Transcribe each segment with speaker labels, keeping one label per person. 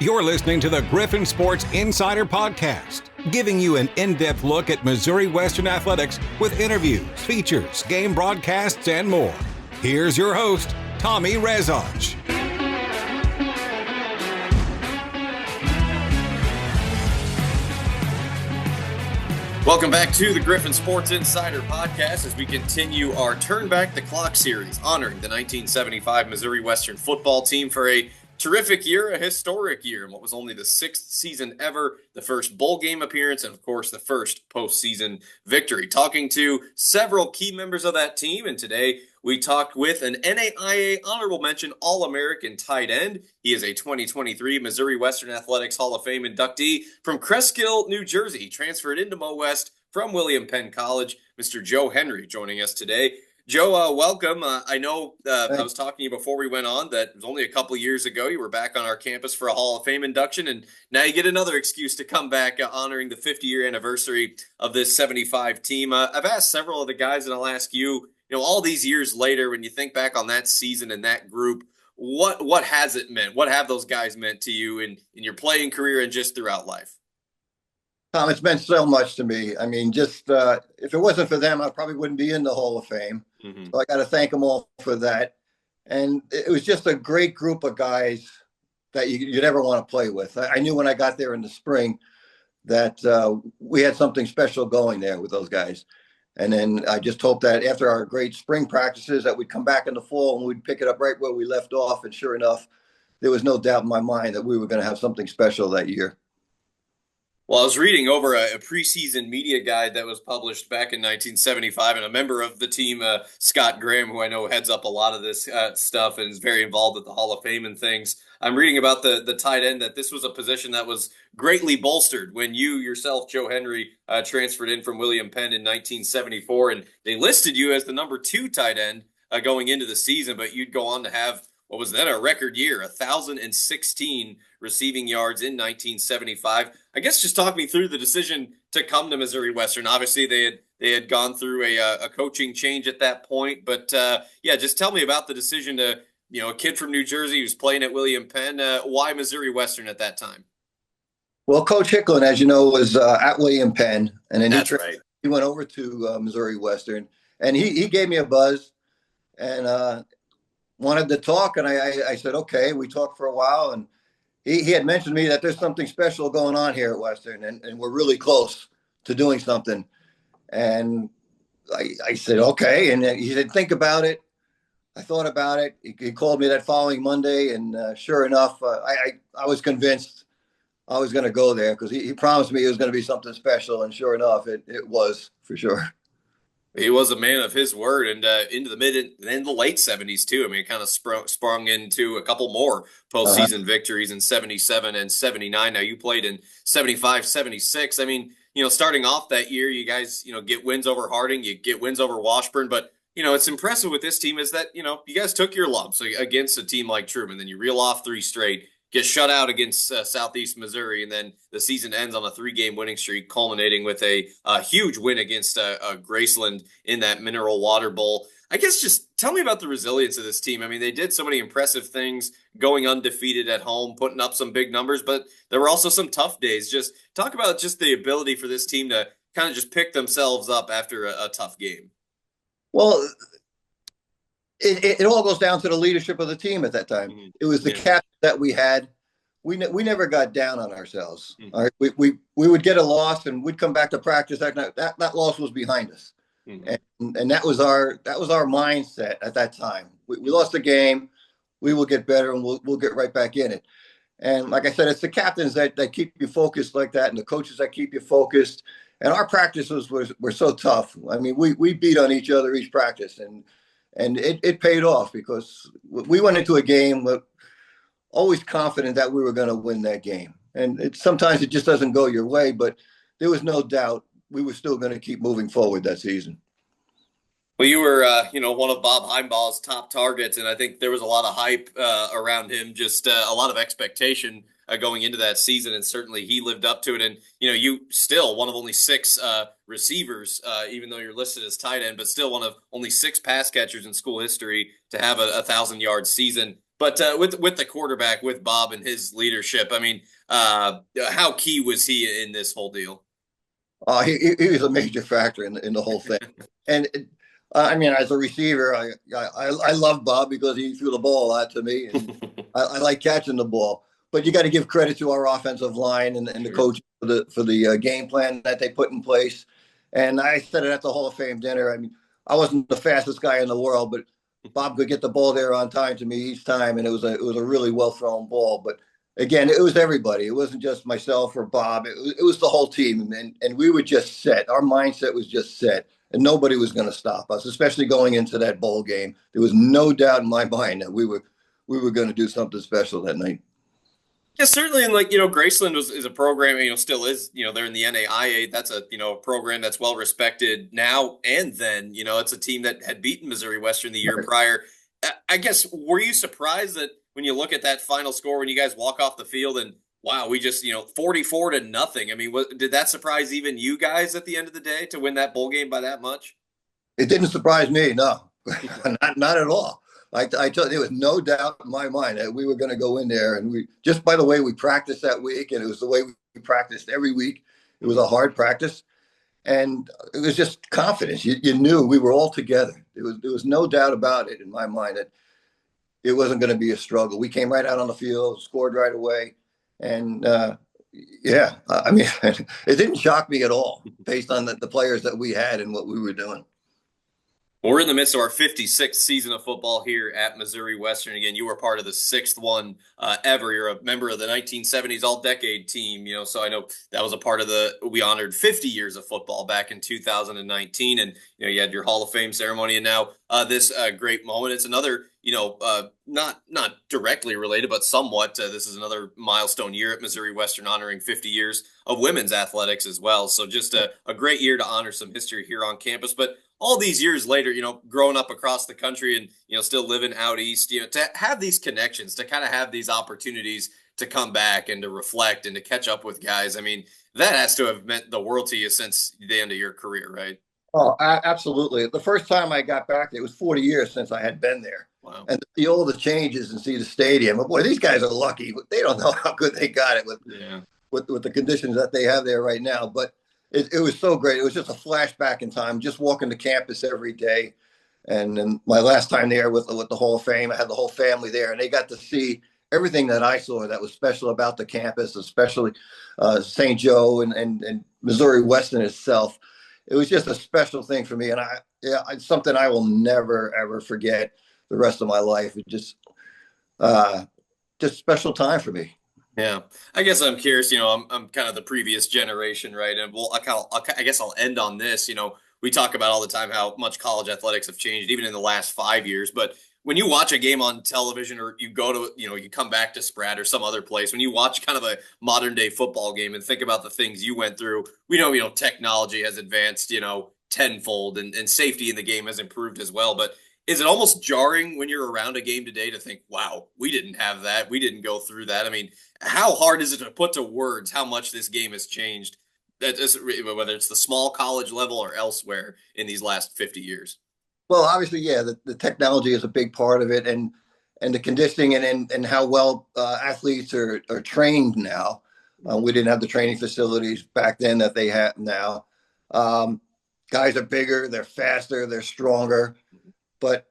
Speaker 1: You're listening to the Griffin Sports Insider Podcast, giving you an in-depth look at Missouri Western athletics with interviews, features, game broadcasts, and more. Here's your host, Tommy Rezaj.
Speaker 2: Welcome back to the Griffin Sports Insider Podcast as we continue our Turn Back the Clock series, honoring the 1975 Missouri Western football team for a terrific year, a historic year, and what was only the sixth season ever, the first bowl game appearance, and of course the first postseason victory. Talking to several key members of that team, and today we talked with an NAIA Honorable Mention All-American tight end. He is a 2023 Missouri Western Athletics Hall of Fame inductee from Cresskill, New Jersey. He transferred into Mo West from William Penn College. Mr. Joe Henry joining us today. Joe, welcome. I know I was talking to you before we went on that it was only a couple years ago you were back on our campus for a Hall of Fame induction, and now you get another excuse to come back honoring the 50-year anniversary of this 75 team. I've asked several of the guys, and I'll ask you, all these years later, when you think back on that season and that group, what has it meant? What have those guys meant to you in your playing career and just throughout life?
Speaker 3: Tom, it's meant so much to me. I mean, just if it wasn't for them, I probably wouldn't be in the Hall of Fame. Mm-hmm. So I got to thank them all for that. And it was just a great group of guys that you'd ever want to play with. I knew when I got there in the spring that we had something special going there with those guys. And then I just hope that after our great spring practices that we'd come back in the fall and we'd pick it up right where we left off. And sure enough, there was no doubt in my mind that we were going to have something special that year.
Speaker 2: Well, I was reading over a preseason media guide that was published back in 1975, and a member of the team, Scott Graham, who I know heads up a lot of this stuff and is very involved with the Hall of Fame and things. I'm reading about the tight end, that this was a position that was greatly bolstered when you yourself, Joe Henry, transferred in from William Penn in 1974, and they listed you as the number 2 tight end going into the season, but you'd go on to have what was then a record year, 1,016 receiving yards in 1975. I guess just talk me through the decision to come to Missouri Western. Obviously, they had gone through a coaching change at that point, but just tell me about the decision to, a kid from New Jersey who's playing at William Penn. Why Missouri Western at that time?
Speaker 3: Well, Coach Hicklin, as you know, was at William Penn, and then he went over to Missouri Western, and he gave me a buzz, and wanted to talk, and I said, okay. We talked for a while, and he had mentioned to me that there's something special going on here at Western, and we're really close to doing something. And I said, okay. And he said, think about it. I thought about it. He called me that following Monday, and sure enough, I was convinced I was going to go there because he promised me it was going to be something special, and sure enough, it was for sure.
Speaker 2: He was a man of his word, and into the mid and the late 70s too. I mean, it kind of sprung into a couple more postseason victories in 77 and 79. Now you played in 75, 76. I mean, starting off that year, you guys, get wins over Harding, you get wins over Washburn, but it's impressive with this team is that, you guys took your lumps against a team like Truman. Then you reel off 3 straight, get shut out against Southeast Missouri, and then the season ends on a 3-game winning streak, culminating with a huge win against Graceland in that Mineral Water Bowl. I guess just tell me about the resilience of this team. I mean, they did so many impressive things, going undefeated at home, putting up some big numbers, but there were also some tough days. Just talk about just the ability for this team to kind of just pick themselves up after a tough game.
Speaker 3: Well, it all goes down to the leadership of the team at that time. Mm-hmm. It was the captain that we had. We never got down on ourselves. Mm-hmm. All right, we would get a loss, and we'd come back to practice that night. That loss was behind us, and that was our mindset at that time. We lost the game. We will get better, and we'll get right back in it. And like I said, it's the captains that keep you focused like that, and the coaches that keep you focused. And our practices were so tough. I mean, we beat on each other each practice, and it paid off because we went into a game always confident that we were going to win that game. And sometimes it just doesn't go your way, but there was no doubt we were still going to keep moving forward that season.
Speaker 2: Well, you were, one of Bob Heimbaugh's top targets, and I think there was a lot of hype around him, just a lot of expectation going into that season, and certainly he lived up to it. And, you still one of only 6 receivers, even though you're listed as tight end, but still one of only 6 pass catchers in school history to have a 1,000-yard season. But with the quarterback, with Bob and his leadership, I mean, how key was he in this whole deal?
Speaker 3: He was a major factor in the whole thing. And I mean, as a receiver, I love Bob because he threw the ball a lot to me, and I like catching the ball. But you got to give credit to our offensive line and the coach for the game plan that they put in place. And I said it at the Hall of Fame dinner. I mean, I wasn't the fastest guy in the world, but Bob could get the ball there on time to me each time, and it was a really well thrown ball. But again, it was everybody. It wasn't just myself or Bob. It was the whole team, and we were just set. Our mindset was just set, and nobody was going to stop us, especially going into that bowl game. There was no doubt in my mind that we were going to do something special that night.
Speaker 2: Yeah, certainly. And Graceland is a program, still is, they're in the NAIA. That's a, program that's well respected now and then. It's a team that had beaten Missouri Western the year prior. I guess, were you surprised that when you look at that final score, when you guys walk off the field and wow, we just, 44-0? I mean, did that surprise even you guys at the end of the day to win that bowl game by that much?
Speaker 3: It didn't surprise me, no, not at all. I told you, there was no doubt in my mind that we were going to go in there, and we just by the way we practiced that week, and it was the way we practiced every week. It was a hard practice, and it was just confidence. You knew we were all together. There was no doubt about it in my mind that it wasn't going to be a struggle. We came right out on the field, scored right away, and yeah, I mean, it didn't shock me at all based on the players that we had and what we were doing.
Speaker 2: Well, we're in the midst of our 56th season of football here at Missouri Western. Again, you were part of the sixth one ever. You're a member of the 1970s All-Decade team, so I know that was a part of we honored 50 years of football back in 2019. And, you had your Hall of Fame ceremony, and now this great moment. It's another, not directly related, but somewhat. This is another milestone year at Missouri Western, honoring 50 years of women's athletics as well. So just a great year to honor some history here on campus. But all these years later, growing up across the country and, still living out east, to have these connections, to kind of have these opportunities to come back and to reflect and to catch up with guys. I mean, that has to have meant the world to you since the end of your career, right?
Speaker 3: Oh, absolutely. The first time I got back, it was 40 years since I had been there.
Speaker 2: Wow.
Speaker 3: And to see all the changes and see the stadium. Boy, these guys are lucky. They don't know how good they got it with the conditions that they have there right now. But it was so great. It was just a flashback in time, just walking to campus every day. And then my last time there with the Hall of Fame, I had the whole family there, and they got to see everything that I saw that was special about the campus, especially St. Joe and Missouri Western itself. It was just a special thing for me. And it's something I will never, ever forget the rest of my life. It just special time for me.
Speaker 2: Yeah, I guess I'm curious. I'm kind of the previous generation, right? And I guess I'll end on this. We talk about all the time how much college athletics have changed, even in the last 5 years. But when you watch a game on television, or you go to, you come back to Spratt or some other place, when you watch kind of a modern day football game and think about the things you went through, we know, technology has advanced, tenfold, and safety in the game has improved as well. But is it almost jarring when you're around a game today to think, wow, we didn't have that. We didn't go through that. I mean, how hard is it to put to words how much this game has changed, whether it's the small college level or elsewhere in these last 50 years?
Speaker 3: Well, obviously, yeah, the technology is a big part of it, and the conditioning and how well athletes are trained now. We didn't have the training facilities back then that they have now. Guys are bigger, they're faster, they're stronger. But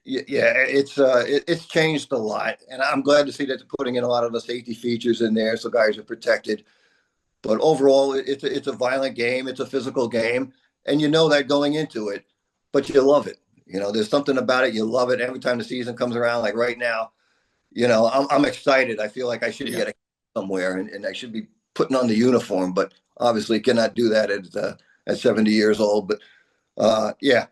Speaker 3: yeah, it's changed a lot, and I'm glad to see that they're putting in a lot of the safety features in there so guys are protected. But overall, it's a violent game, it's a physical game, and you know that going into it, but you love it. There's something about it, you love it. Every time the season comes around, like right now, I'm excited. I feel like I should get somewhere and I should be putting on the uniform, but obviously cannot do that at 70 years old. But yeah.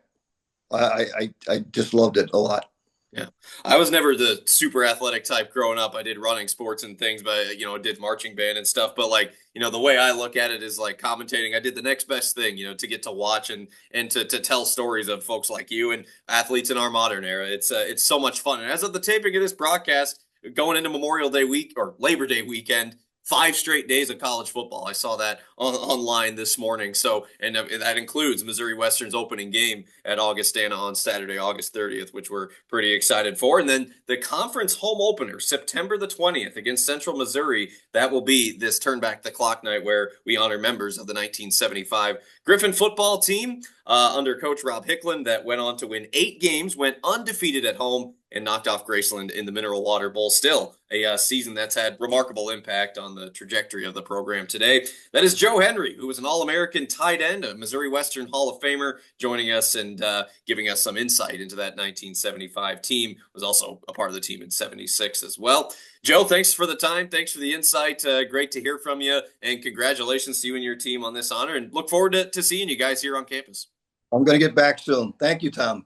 Speaker 3: I just loved it a lot.
Speaker 2: Yeah. I was never the super athletic type growing up. I did running sports and things, but, did marching band and stuff. But the way I look at it is like commentating. I did the next best thing, to get to watch and to tell stories of folks like you and athletes in our modern era. It's so much fun. And as of the taping of this broadcast, going into Memorial Day week or Labor Day weekend, 5 straight days of college football. I saw that online this morning. So, and that includes Missouri Western's opening game at Augustana on Saturday, August 30th, which we're pretty excited for. And then the conference home opener, September the 20th against Central Missouri. That will be this Turn Back the Clock night where we honor members of the 1975 Griffin football team under Coach Rob Hicklin that went on to win 8 games, went undefeated at home, and knocked off Graceland in the Mineral Water Bowl. Still a season that's had remarkable impact on the trajectory of the program today. That is Joe Henry, who was an All-American tight end, a Missouri Western Hall of Famer, joining us and giving us some insight into that 1975 team. Was also a part of the team in 76 as well. Joe, thanks for the time. Thanks for the insight. Great to hear from you, and congratulations to you and your team on this honor, and look forward to seeing you guys here on campus.
Speaker 3: I'm going to get back soon. Thank you, Tom.